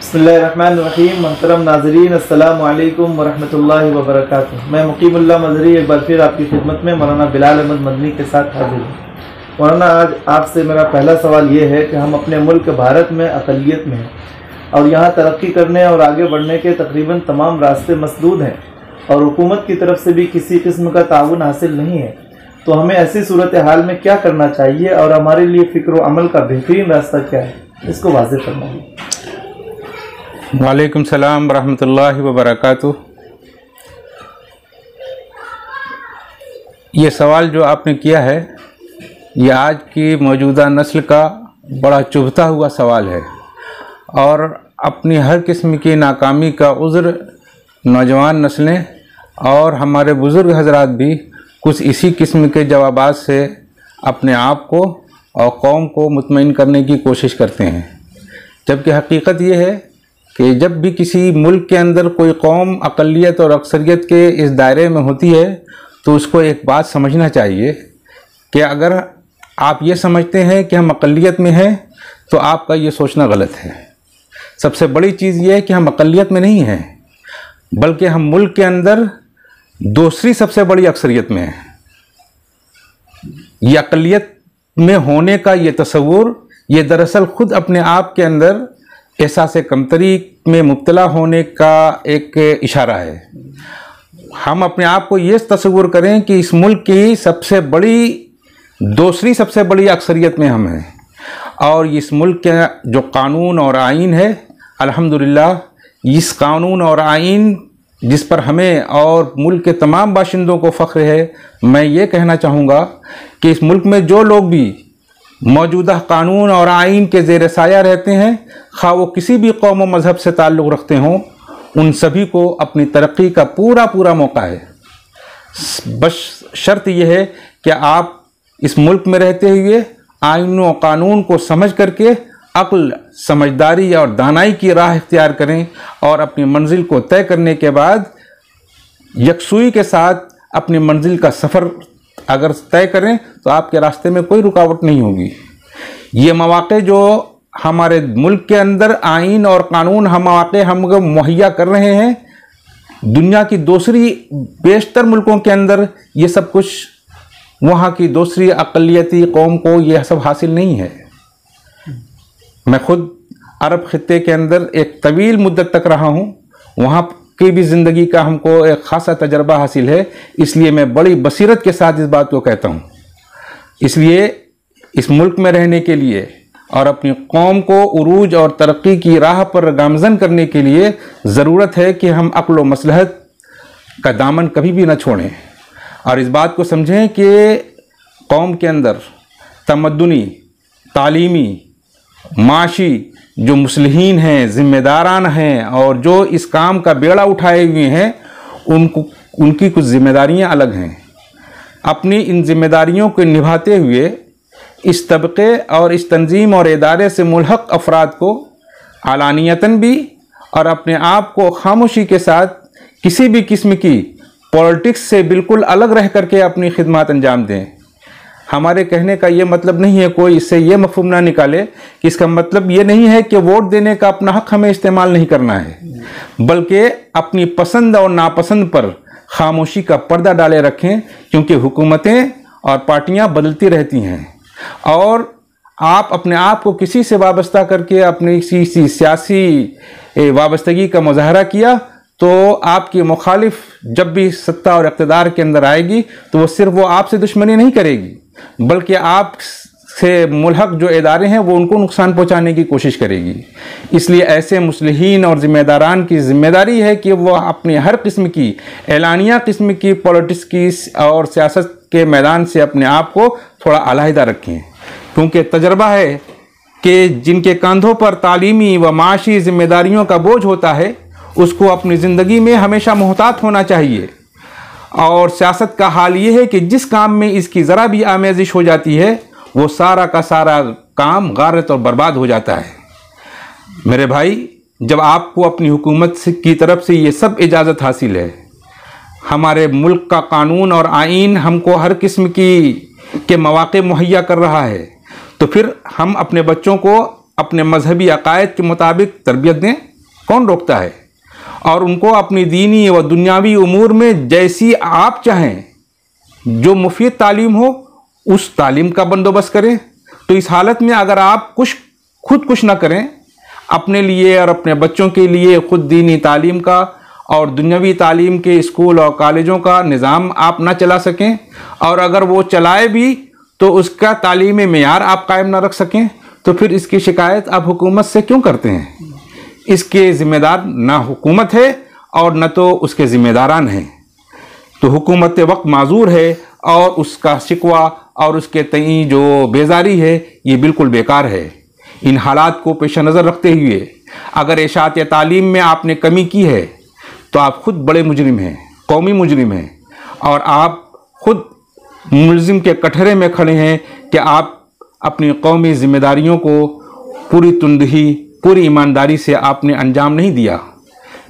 बिस्मिल्लाहिर्रहमानिर्रहीम। मोहतरम नाज़रीन, अस्सलामु अलैकुम वरहमतुल्लाहि वबरकातुहू। मैं मुकीमुल्लाह मज़हरी एक बार फिर आपकी खिदमत में मौलाना बिलाल अहमद मदनी के साथ हाजिर हूँ। मौलाना, आज आपसे मेरा पहला सवाल ये है कि हम अपने मुल्क भारत में अक़लियत में हैं और यहाँ तरक्की करने और आगे बढ़ने के तकरीबन तमाम रास्ते मसदूद हैं और हुकूमत की तरफ से भी किसी किस्म का ताउन हासिल नहीं है, तो हमें ऐसी सूरत हाल में क्या करना चाहिए और हमारे लिए फ़िक्र व अमल का बेहतरीन रास्ता क्या है, इसको वाज़ेह फरमाइए। वालेकुम सलाम रहमतुल्लाहि व बरकातुहू। ये सवाल जो आपने किया है, ये आज की मौजूदा नस्ल का बड़ा चुभता हुआ सवाल है और अपनी हर किस्म की नाकामी का उज़्र नौजवान नस्लें और हमारे बुज़ुर्ग हजरात भी कुछ इसी किस्म के जवाबात से अपने आप को और कौम को मुतमईन करने की कोशिश करते हैं, जबकि हकीकत ये है कि जब भी किसी मुल्क के अंदर कोई कौम अक़लियत और अक्सरियत के इस दायरे में होती है तो उसको एक बात समझना चाहिए कि अगर आप ये समझते हैं कि हम अक़लियत में हैं तो आपका ये सोचना गलत है। सबसे बड़ी चीज़ ये है कि हम अक़लियत में नहीं हैं, बल्कि हम मुल्क के अंदर दूसरी सबसे बड़ी अक्सरियत में हैं। ये अक़लियत में होने का ये तसव्वुर, ये दरअसल ख़ुद अपने आप के अंदर एहसास कमतरी में मुब्तला होने का एक इशारा है। हम अपने आप को ये तस्वुर करें कि इस मुल्क की सबसे बड़ी दूसरी सबसे बड़ी अक्सरियत में हम हैं और इस मुल्क के जो कानून और आइन है, अल्हम्दुलिल्लाह, इस कानून और आइन जिस पर हमें और मुल्क के तमाम बाशिंदों को फ़ख्र है, मैं ये कहना चाहूँगा कि इस मुल्क में जो लोग भी मौजूदा कानून और आइन के ज़ेर साया रहते हैं, खा वो किसी भी कौम व मज़हब से ताल्लुक़ रखते हों, उन सभी को अपनी तरक्की का पूरा मौका है। बस शर्त यह है कि आप इस मुल्क में रहते हुए आइन व कानून को समझ करके अक्ल, समझदारी और दानाई की राह इख्तियार करें और अपनी मंजिल को तय करने के बाद यकसुई के साथ अपनी मंजिल का सफ़र अगर तय करें तो आपके रास्ते में कोई रुकावट नहीं होगी। ये मौक़े जो हमारे मुल्क के अंदर आइन और कानून हम मौक़े हम मुहैया कर रहे हैं, दुनिया की दूसरी बेशतर मुल्कों के अंदर ये सब कुछ वहाँ की दूसरी अक़लियती कौम को ये सब हासिल नहीं है। मैं ख़ुद अरब ख़ित्ते के अंदर एक तवील मुद्दत तक रहा हूँ, वहाँ की भी ज़िंदगी का हमको एक ख़ासा तजर्बा हासिल है, इसलिए मैं बड़ी बसीरत के साथ इस बात को कहता हूँ। इसलिए इस मुल्क में रहने के लिए और अपनी कौम को उरूज और तरक्की की राह पर गामज़न करने के लिए ज़रूरत है कि हम अक्ल व मसलहत का दामन कभी भी न छोड़ें और इस बात को समझें कि कौम के अंदर तमद्दुनी, तालीमी, माशी जो मुस्लिहीन हैं, ज़िम्मेदारान हैं और जो इस काम का बेड़ा उठाए हुए हैं, उनकी कुछ ज़िम्मेदारियां अलग हैं। अपनी इन ज़िम्मेदारियों को निभाते हुए इस तबक़े और इस तंजीम और इदारे से मुल्हक़ अफराद को अलानियतन भी और अपने आप को खामोशी के साथ किसी भी किस्म की पॉलिटिक्स से बिल्कुल अलग रह करके अपनी खिदमत अंजाम दें। हमारे कहने का ये मतलब नहीं है, कोई इससे ये मफ़हूम ना निकाले कि इसका मतलब ये नहीं है कि वोट देने का अपना हक़ हमें इस्तेमाल नहीं करना है, बल्कि अपनी पसंद और नापसंद पर खामोशी का पर्दा डाले रखें, क्योंकि हुकूमतें और पार्टियां बदलती रहती हैं और आप अपने आप को किसी से वाबस्ता करके अपनी किसी सियासी वाबस्तगी का मुजाहरा किया तो आपकी मुखालिफ जब भी सत्ता और इक़्तिदार के अंदर आएगी तो वो सिर्फ वो आपसे दुश्मनी नहीं करेगी, बल्कि आप से मुल्हक़ जो इदारे हैं वो उनको नुकसान पहुंचाने की कोशिश करेगी। इसलिए ऐसे मुस्लिहीन और ज़िम्मेदारान की ज़िम्मेदारी है कि वह अपनी हर किस्म की एलानिया किस्म की पॉलिटिक्स की और सियासत के मैदान से अपने आप को थोड़ा अलहदा रखें, क्योंकि तजर्बा है कि जिनके कंधों पर तालीमी व माशी ज़िम्मेदारियों का बोझ होता है उसको अपनी ज़िंदगी में हमेशा मोहतात होना चाहिए। और सियासत का हाल ये है कि जिस काम में इसकी ज़रा भी आमेज़िश हो जाती है वो सारा का सारा काम गारत और बर्बाद हो जाता है। मेरे भाई, जब आपको अपनी हुकूमत की तरफ से ये सब इजाज़त हासिल है, हमारे मुल्क का कानून और आइन हमको हर किस्म के मौक़े मुहैया कर रहा है, तो फिर हम अपने बच्चों को अपने मजहबी अकायद के मुताबिक तरबियत दें। कौन रोकता है? और उनको अपनी दीनी व दुनियावी उमूर में जैसी आप चाहें, जो मुफीद तालीम हो, उस तालीम का बंदोबस्त करें। तो इस हालत में अगर आप खुद कुछ ना करें अपने लिए और अपने बच्चों के लिए, खुद दीनी तालीम का और दुनियावी तालीम के स्कूल और कॉलेजों का निज़ाम आप ना चला सकें, और अगर वो चलाए भी तो उसका तालीमी मेयार आप कायम ना रख सकें, तो फिर इसकी शिकायत आप हुकूमत से क्यों करते हैं? इसके ज़िम्मेदार ना हुकूमत है और न तो उसके ज़िम्मेदारान हैं। तो हुकूमत वक्त माजूर है और उसका शिकवा और उसके तई जो बेजारी है ये बिल्कुल बेकार है। इन हालात को पेश नज़र रखते हुए अगर इशाअत तालीम में आपने कमी की है तो आप खुद बड़े मुजरिम हैं, कौमी मुजरिम हैं, और आप खुद मुलजिम के कटहरे में खड़े हैं कि आप अपनी कौमी जिम्मेदारियों को पूरी तुंदही, पूरी ईमानदारी से आपने अंजाम नहीं दिया।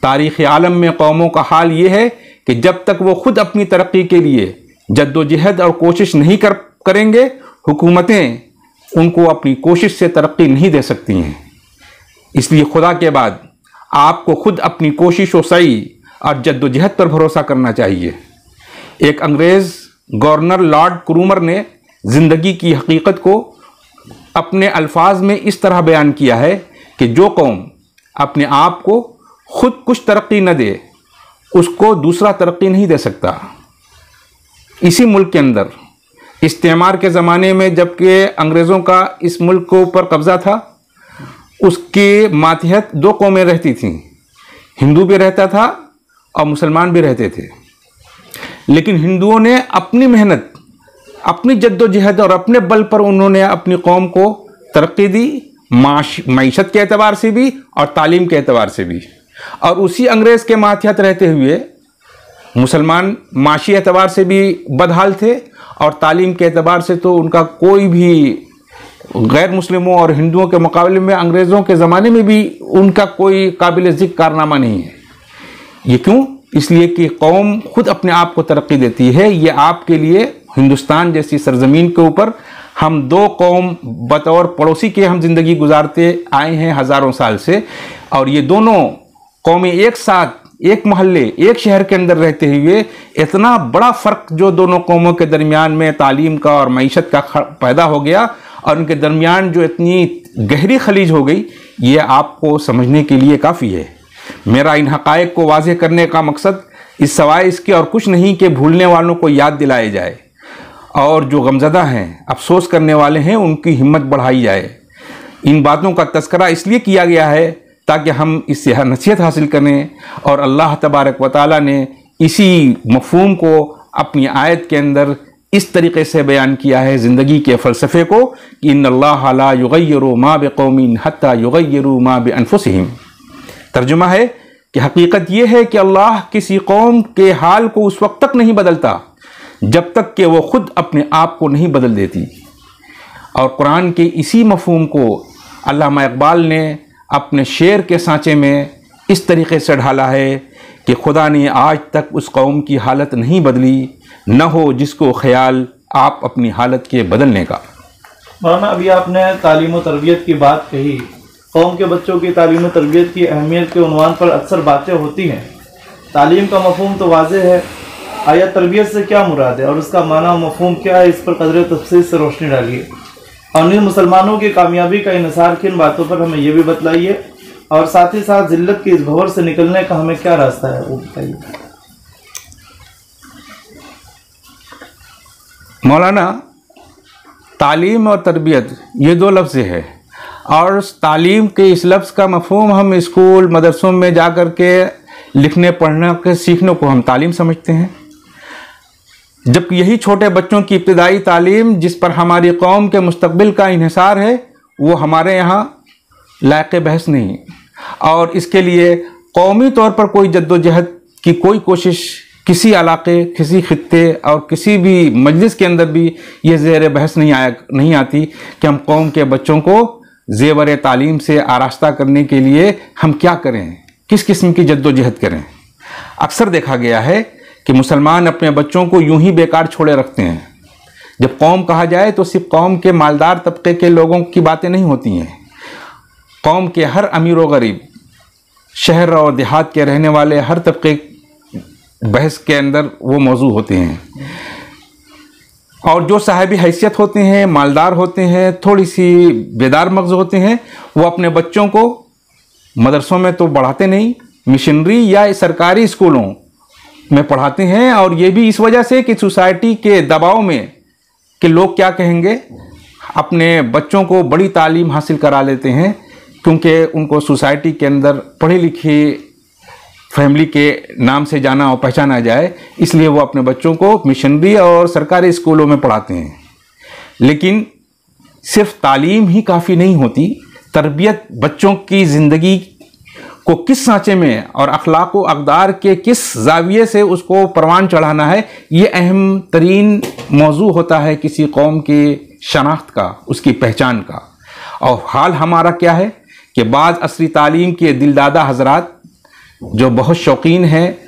तारीख़ आलम में कौमों का हाल ये है कि जब तक वो खुद अपनी तरक्की के लिए जद्दोजहद और कोशिश नहीं करेंगे, हुकूमतें उनको अपनी कोशिश से तरक्की नहीं दे सकती हैं। इसलिए खुदा के बाद आपको खुद अपनी कोशिश व सई और जद्दोजहद पर भरोसा करना चाहिए। एक अंग्रेज़ गवर्नर लॉर्ड क्रूमर ने ज़िंदगी की हकीकत को अपने अल्फाज में इस तरह बयान किया है कि जो कौम अपने आप को खुद कुछ तरक्की न दे, उसको दूसरा तरक्की नहीं दे सकता। इसी मुल्क के अंदर इस्तेमार के ज़माने में जबकि अंग्रेज़ों का इस मुल्क के ऊपर कब्ज़ा था, उसके मातहत दो कौमें रहती थीं, हिंदू भी रहता था और मुसलमान भी रहते थे। लेकिन हिंदुओं ने अपनी मेहनत, अपनी जद्दोजहद और अपने बल पर उन्होंने अपनी कौम को तरक्की दी, मईशत के एतबार से भी और तालीम के एतबार से भी। और उसी अंग्रेज़ के मातहत रहते हुए मुसलमान माशी एतबार से भी बदहाल थे और तालीम के एतबार से तो उनका कोई भी गैर मुस्लिमों और हिंदुओं के मुकाबले में अंग्रेज़ों के ज़माने में भी उनका कोई काबिल ज़िक्र कारनामा नहीं है। ये क्यों? इसलिए कि कौम खुद अपने आप को तरक्की देती है। ये आपके लिए हिंदुस्तान जैसी सरजमीन के ऊपर हम दो कौम बतौर पड़ोसी के हम ज़िंदगी गुजारते आए हैं हज़ारों साल से, और ये दोनों कौमें एक साथ, एक मोहल्ले, एक शहर के अंदर रहते हुए इतना बड़ा फ़र्क जो दोनों कौमों के दरमियान में तालीम का और मईशत का पैदा हो गया और उनके दरमियान जो इतनी गहरी खलीज हो गई, ये आपको समझने के लिए काफ़ी है। मेरा इन हक़ाइक़ को वाज़ेह करने का मकसद इस सवाए इसके और कुछ नहीं कि भूलने वालों को याद दिलाए जाए और जो गमज़दा हैं, अफसोस करने वाले हैं, उनकी हिम्मत बढ़ाई जाए। इन बातों का तज़किरा इसलिए किया गया है ताकि हम इससे नसीहत हासिल करें, और अल्लाह तबारक व तआला ने इसी मफ़हूम को अपनी आयत के अंदर इस तरीक़े से बयान किया है ज़िंदगी के फ़लसफ़े को कि इन्नल्लाह ला युग़य्यिरु मा बिक़ौमिन हत्ता युग़य्यिरु मा बिअन्फुसिहिम। तर्जुमा है कि हकीकत ये है कि अल्लाह किसी कौम के हाल को उस वक्त तक नहीं बदलता जब तक कि वो ख़ुद अपने आप को नहीं बदल देती। और कुरान के इसी मफ़हूम को अल्लामा इक़बाल ने अपने शेर के सांचे में इस तरीक़े से ढाला है कि खुदा ने आज तक उस कौम की हालत नहीं बदली, न हो जिसको ख्याल आप अपनी हालत के बदलने का। मौलाना, अभी आपने तालीम व तरबियत की बात कही। कौम के बच्चों की तालीम व तरबियत की अहमियत के उन्वान पर अक्सर बातें होती हैं। तालीम का मफ़हूम तो वाज़ेह है, आया तरबियत से क्या मुराद है और उसका माना व मफ़हूम क्या है, इस पर कदर तफसील से रोशनी डालिए। और इन मुसलमानों की कामयाबी का इन्हिसार किन बातों पर हमें ये भी बतलाइए, और साथ ही साथ ज़िल्लत की इस भंवर से निकलने का हमें क्या रास्ता है वो बताइए। मौलाना, तालीम और तरबियत ये दो लफ्ज़ है, और तालीम के इस लफ्ज़ का मफ़हूम हम स्कूल मदरसों में जा कर के लिखने पढ़ने के सीखने को हम तालीम समझते हैं, जबकि यही छोटे बच्चों की इब्तिदाई तालीम जिस पर हमारी कौम के मुस्तकबिल का इन्हिसार है, वो हमारे यहाँ लायक़ बहस नहीं। और इसके लिए कौमी तौर पर कोई जद्दोजहद की कोई कोशिश किसी इलाके, किसी खित्ते और किसी भी मजलिस के अंदर भी ये ज़ेर बहस नहीं आती कि हम कौम के बच्चों को ज़ेवर तालीम से आरास्ता करने के लिए हम क्या करें, किस किस्म की जद्दोजहद करें। अक्सर देखा गया है कि मुसलमान अपने बच्चों को यूं ही बेकार छोड़े रखते हैं। जब कौम कहा जाए तो सिर्फ कौम के मालदार तबके के लोगों की बातें नहीं होती हैं। कौम के हर अमीर व गरीब, शहर और देहात के रहने वाले हर तबके बहस के अंदर वो मौजू होते हैं। और जो साहिबी हैसियत होते हैं, मालदार होते हैं, थोड़ी सी बेदार मगज होते हैं, वो अपने बच्चों को मदरसों में तो पढ़ाते नहीं, मिशनरी या सरकारी स्कूलों में पढ़ाते हैं। और ये भी इस वजह से कि सोसाइटी के दबाव में कि लोग क्या कहेंगे, अपने बच्चों को बड़ी तालीम हासिल करा लेते हैं, क्योंकि उनको सोसाइटी के अंदर पढ़ी लिखी फैमिली के नाम से जाना और पहचाना जाए, इसलिए वो अपने बच्चों को मिशनरी और सरकारी स्कूलों में पढ़ाते हैं। लेकिन सिर्फ तालीम ही काफ़ी नहीं होती, तरबियत बच्चों की ज़िंदगी को किस सांचे में और अखलाक व अक़दार के किस जाविये से उसको परवान चढ़ाना है, ये अहम तरीन मौजू होता है किसी कौम की शनाख्त का, उसकी पहचान का। और हाल हमारा क्या है कि बाद असरी तालीम के दिलदादा हजरात जो बहुत शौकीन हैं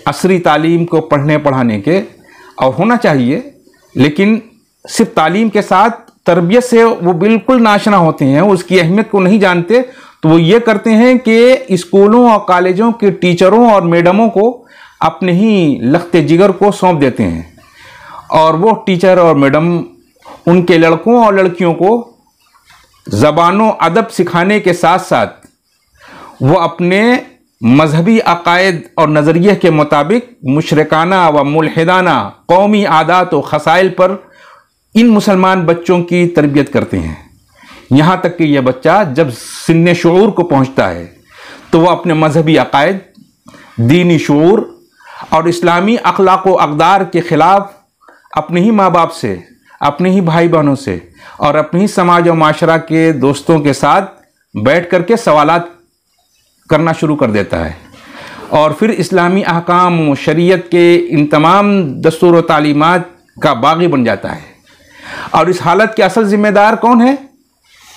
असरी तालीम को पढ़ने पढ़ाने के, और होना चाहिए, लेकिन सिर्फ तालीम के साथ तरबियत से वो बिल्कुल नाशना होते हैं, उसकी अहमियत को नहीं जानते। तो वो ये करते हैं कि स्कूलों और कॉलेजों के टीचरों और मैडमों को अपने ही लख्ते जिगर को सौंप देते हैं, और वो टीचर और मैडम उनके लड़कों और लड़कियों को ज़बान व अदब सिखाने के साथ साथ वो अपने मजहबी अकायद और नज़रिए के मुताबिक मुशरिकाना व मुल्हिदाना कौमी आदात व खसाइल पर इन मुसलमान बच्चों की तरबियत करते हैं। यहाँ तक कि यह बच्चा जब सिन्ने शऊर को पहुँचता है तो वह अपने मजहबी अकायद, दीनी शऊर और इस्लामी अखलाक व अक़दार के ख़िलाफ़ अपने ही माँ बाप से, अपने ही भाई बहनों से और अपने ही समाज और माशरा के दोस्तों के साथ बैठ कर के सवालात करना शुरू कर देता है, और फिर इस्लामी अहकाम व शरीयत के इन तमाम दस्तूर व तालीमात का बागी बन जाता है। और इस हालत के असल ज़िम्मेदार कौन है?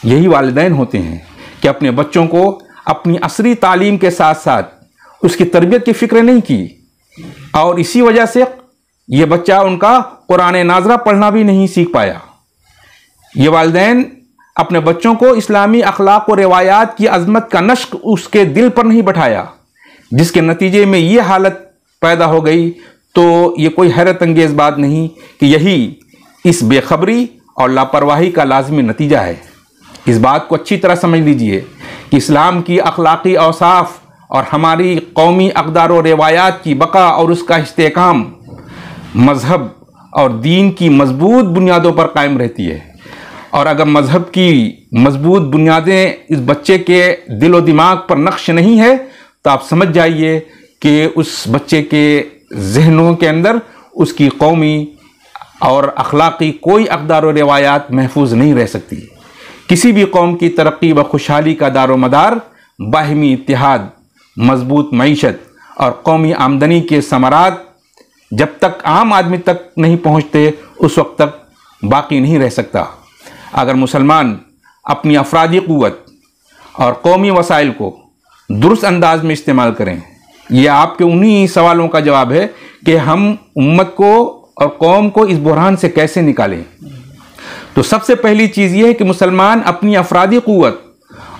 यही वालिदैन होते हैं कि अपने बच्चों को अपनी असरी तालीम के साथ साथ उसकी तरबियत की फ़िक्र नहीं की, और इसी वजह से ये बच्चा उनका कुरान नाज़रा पढ़ना भी नहीं सीख पाया। ये वालिदैन अपने बच्चों को इस्लामी अखलाक और रिवायात की अज़मत का नश्क उसके दिल पर नहीं बैठाया, जिसके नतीजे में ये हालत पैदा हो गई। तो ये कोई हैरत अंगेज़ बात नहीं कि यही इस बेखबरी और लापरवाही का लाजमी नतीजा है। इस बात को अच्छी तरह समझ लीजिए कि इस्लाम की अखलाकी औसाफ और हमारी कौमी अक़दार और रिवायात की बका और उसका इस्तेहकाम मज़हब और दीन की मजबूत बुनियादों पर कायम रहती है। और अगर मज़हब की मजबूत बुनियादें इस बच्चे के दिल व दिमाग पर नक्श नहीं है, तो आप समझ जाइए कि उस बच्चे के जहनों के अंदर उसकी कौमी और अखलाकी कोई अक़दार और रिवायात महफूज नहीं रह सकती। किसी भी कौम की तरक्की व खुशहाली का दारो मदार बाहिमी इत्तिहाद, मजबूत मईशत और कौमी आमदनी के समरात जब तक आम आदमी तक नहीं पहुँचते, उस वक्त तक बाकी नहीं रह सकता। अगर मुसलमान अपनी अफरादी क़ुव्वत और कौमी वसाइल को दुरुस्त अंदाज में इस्तेमाल करें, ये आपके उन्हीं सवालों का जवाब है कि हम उम्मत को और कौम को इस बुहरान से कैसे निकालें। तो सबसे पहली चीज़ ये है कि मुसलमान अपनी अफरादी क़ुव्वत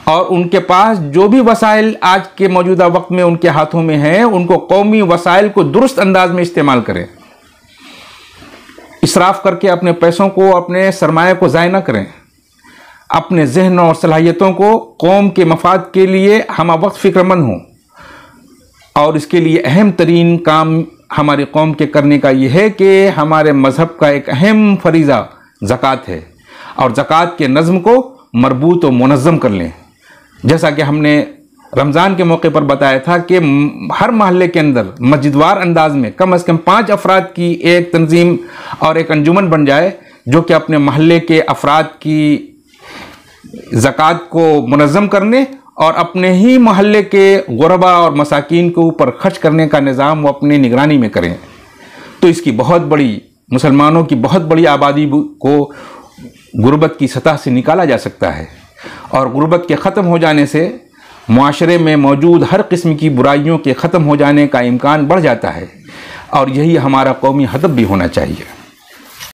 और उनके पास जो भी वसाइल आज के मौजूदा वक्त में उनके हाथों में हैं, उनको कौमी वसाइल को दुरुस्त अंदाज में इस्तेमाल करें। इसराफ करके अपने पैसों को, अपने सरमाए को ज़ाय न करें। अपने जहन और सलाहियतों को कौम के मफाद के लिए हम वक्त फ़िक्रमंद हों, और इसके लिए अहम तरीन काम हमारी कौम के करने का ये है कि हमारे मज़हब का एक अहम फरीज़ा ज़कात है, और ज़कात के नज़्म को मरबूत व मुनज़्ज़म कर लें। जैसा कि हमने रमज़ान के मौके पर बताया था कि हर महल्ले के अंदर मस्जिदवार अंदाज में कम से कम 5 अफराद की एक तंजीम और एक अंजुमन बन जाए, जो कि अपने महल्ले के अफराद की ज़कात को मुनज़्ज़म करने और अपने ही महल्ले के गुरबा और मसाकीन के ऊपर खर्च करने का निज़ाम वो अपनी निगरानी में करें। तो इसकी बहुत बड़ी, मुसलमानों की बहुत बड़ी आबादी को गुर्बत की सतह से निकाला जा सकता है, और गुर्बत के ख़त्म हो जाने से मुआशरे में मौजूद हर किस्म की बुराइयों के ख़त्म हो जाने का इम्कान बढ़ जाता है, और यही हमारा कौमी हदफ भी होना चाहिए।